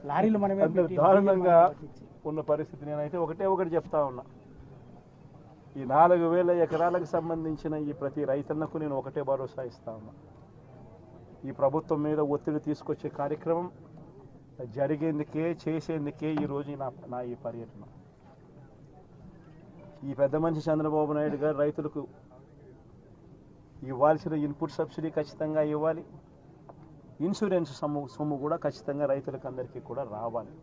లారీలు మనమే దారుణంగా ఉన్న పరిస్థితి. నేనైతే ఒకటి చెప్తా ఉన్నా, ఈ 4,000 ఎకరాలకు సంబంధించిన ఈ ప్రతి రైతన్నకు నేను ఒకటే భరోసా ఇస్తా ఉన్నా. ఈ ప్రభుత్వం మీద ఒత్తిడి తీసుకొచ్చే కార్యక్రమం జరిగేందుకే చేసేందుకే ఈరోజు నా ఈ పర్యటన. ఈ పెద్ద మనిషి చంద్రబాబు నాయుడు గారు రైతులకు ఇవ్వాల్సిన ఇన్పుట్ సబ్సిడీ ఖచ్చితంగా ఇవ్వాలి, ఇన్సూరెన్స్ సొమ్ము కూడా ఖచ్చితంగా రైతులకు అందరికీ కూడా రావాలి.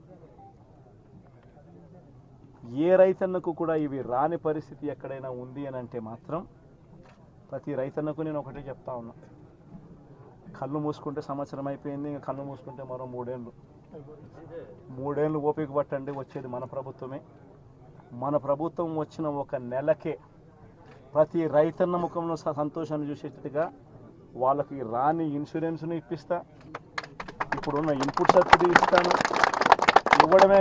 ఏ రైతన్నకు కూడా ఇవి రాని పరిస్థితి ఎక్కడైనా ఉంది అని అంటే మాత్రం ప్రతి రైతన్నకు నేను ఒకటే చెప్తా ఉన్నా, కళ్ళు మూసుకుంటే సంవత్సరం అయిపోయింది, ఇంకా కళ్ళు మూసుకుంటే మరో 3 ఏళ్ళు ఓపిక పట్టండి, వచ్చేది మన ప్రభుత్వమే. మన ప్రభుత్వం వచ్చిన ఒక నెలకే ప్రతి రైతన్న ముఖంలో సంతోషాన్ని చూసేటట్టుగా వాళ్ళకి రాని ఇన్సూరెన్స్ను ఇప్పిస్తా, ఇప్పుడున్న ఇన్పుట్ సబ్సిడీ ఇస్తాను. ఇవ్వడమే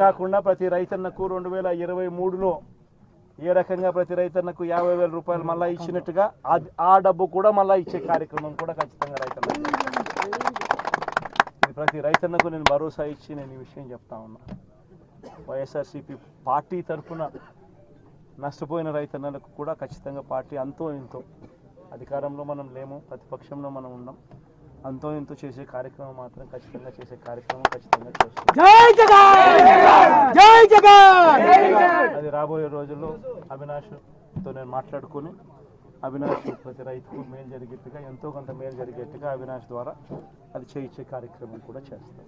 కాకుండా ప్రతి రైతన్నకు 2023లో ఏ రకంగా ప్రతి రైతన్నకు 50,000 రూపాయలు మళ్ళీ ఇచ్చినట్టుగా ఆ డబ్బు కూడా మళ్ళీ ఇచ్చే కార్యక్రమం కూడా ఖచ్చితంగా రైతన్నకు. ప్రతి రైతన్నకు నేను భరోసా ఇచ్చి నేను ఈ విషయం చెప్తా ఉన్నా. వైఎస్ఆర్సీపీ పార్టీ తరఫున నష్టపోయిన రైతన్నలకు కూడా ఖచ్చితంగా పార్టీ అంతో ఇంతో, అధికారంలో మనం లేము, ప్రతిపక్షంలో మనం ఉన్నాం, అంతో ఇంతో చేసే కార్యక్రమం మాత్రం ఖచ్చితంగా చేస్తాం. అది రాబోయే రోజుల్లో అవినాష్తో నేను మాట్లాడుకుని అవినాష్ ప్రతి రైతుకు మేలు జరిగేట్టుగా, ఎంతో కొంత మేలు జరిగేట్టుగా అవినాష్ ద్వారా అది చేయించే కార్యక్రమం కూడా చేస్తాం.